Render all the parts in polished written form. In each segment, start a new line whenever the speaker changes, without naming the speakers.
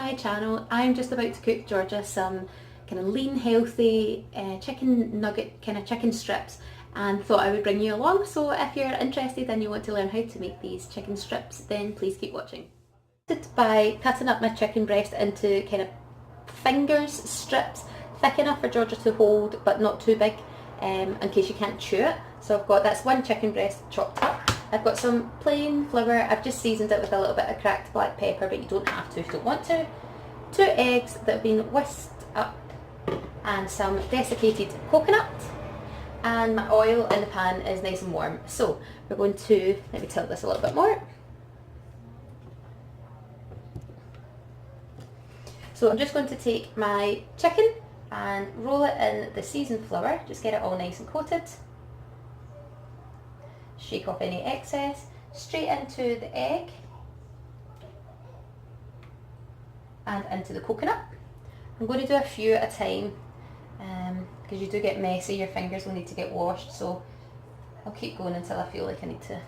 my channel. I'm just about to cook Georgia some kind of lean, healthy chicken nugget, kind of chicken strips, and thought I would bring you along. So if you're interested and you want to learn how to make these chicken strips, then please keep watching. By cutting up my chicken breast into kind of fingers strips, thick enough for Georgia to hold but not too big in case you can't chew it. So I've got, that's one chicken breast chopped up. I've got some plain flour. I've just seasoned it with a little bit of cracked black pepper, but you don't have to if you don't want to. 2 eggs that have been whisked up, and some desiccated coconut, and my oil in the pan is nice and warm. So we're going to, let me tilt this a little bit more. So I'm just going to take my chicken and roll it in the seasoned flour, just get it all nice and coated. Shake off any excess, straight into the egg and into the coconut. I'm going to do a few at a time because you do get messy, your fingers will need to get washed, so I'll keep going until I feel like I need to.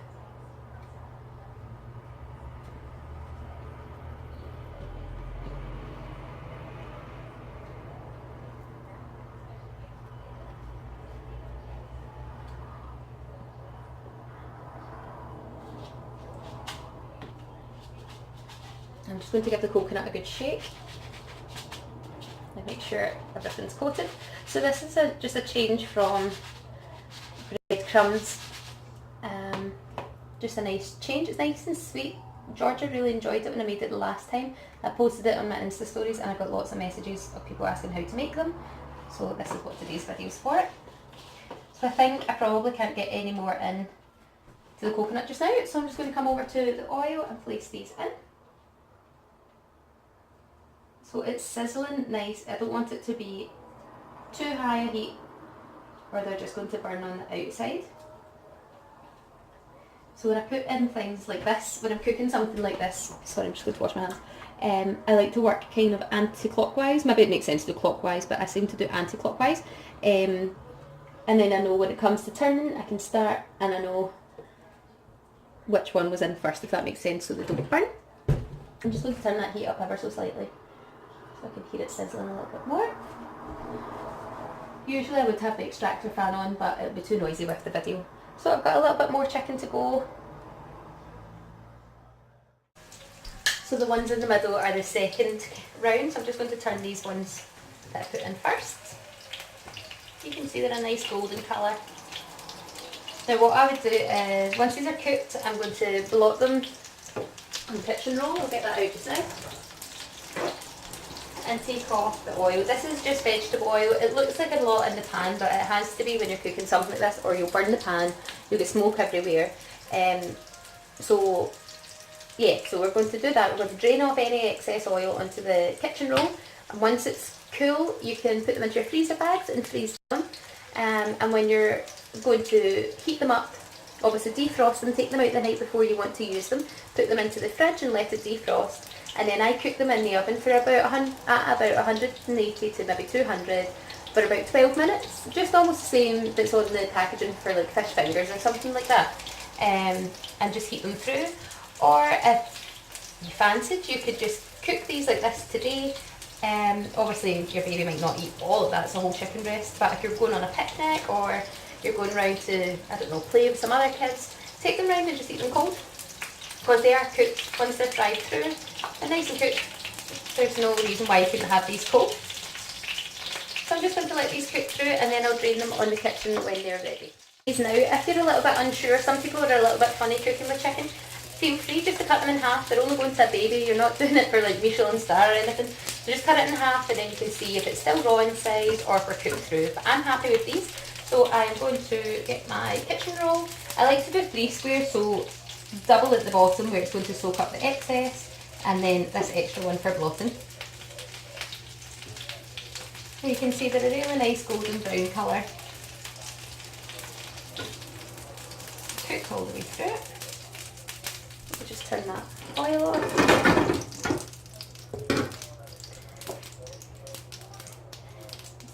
I'm just going to give the coconut a good shake and make sure everything's coated. So this is just a change from breadcrumbs. Just a nice change. It's nice and sweet. Georgia really enjoyed it when I made it the last time. I posted it on my Insta stories and I got lots of messages of people asking how to make them. So this is what today's video is for. So I think I probably can't get any more in to the coconut just now. So I'm just going to come over to the oil and place these in. So it's sizzling nice. I don't want it to be too high a heat or they're just going to burn on the outside. So when I put in things like this, when I'm cooking something like this, sorry, I'm just going to wash my hands, I like to work kind of anti-clockwise. Maybe it makes sense to do clockwise, but I seem to do anti-clockwise. And then I know when it comes to turning, I can start and I know which one was in first, if that makes sense, so they don't burn. I'm just going to turn that heat up ever so slightly, so I can hear it sizzling a little bit more. Usually I would have the extractor fan on, but it would be too noisy with the video. So I've got a little bit more chicken to go. So the ones in the middle are the second round, so I'm just going to turn these ones that I put in first. You can see they're a nice golden colour. Now what I would do is, once these are cooked, I'm going to blot them on the kitchen roll. I'll get that out just now. And take off the oil. This is just vegetable oil. It looks like a lot in the pan, but it has to be when you're cooking something like this, or you'll burn the pan, you'll get smoke everywhere. So yeah, so we're going to do that. We're going to drain off any excess oil onto the kitchen roll, and once it's cool, you can put them into your freezer bags and freeze them. And when you're going to heat them up, obviously defrost them, take them out the night before you want to use them, put them into the fridge and let it defrost. And then I cook them in the oven for about 180 to maybe 200 for about 12 minutes. Just almost the same that's on the packaging for like fish fingers or something like that. And just heat them through. Or if you fancied, you could just cook these like this today. Obviously your baby might not eat all of that, it's a whole chicken breast, but if you're going on a picnic or you're going round to, I don't know, play with some other kids, take them round and just eat them cold. Because they are cooked, once they're fried through, they're nice and cooked. There's no reason why you couldn't have these cold. So I'm just going to let these cook through and then I'll drain them on the kitchen when they're ready. Now, if you're a little bit unsure, some people are a little bit funny cooking with chicken, feel free just to cut them in half. They're only going to a baby, you're not doing it for like Michelin star or anything. So just cut it in half and then you can see if it's still raw inside or if we're cooked through. But I'm happy with these. So I'm going to get my kitchen roll. I like to do 3 squares, so double at the bottom where it's going to soak up the excess, and then this extra one for blotting. You can see they're a really nice golden brown colour. Cook all the way through it. We'll just turn that oil off.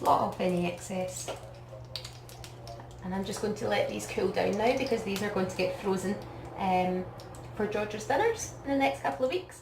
Blot off any excess. And I'm just going to let these cool down now because these are going to get frozen for Georgia's dinners in the next couple of weeks.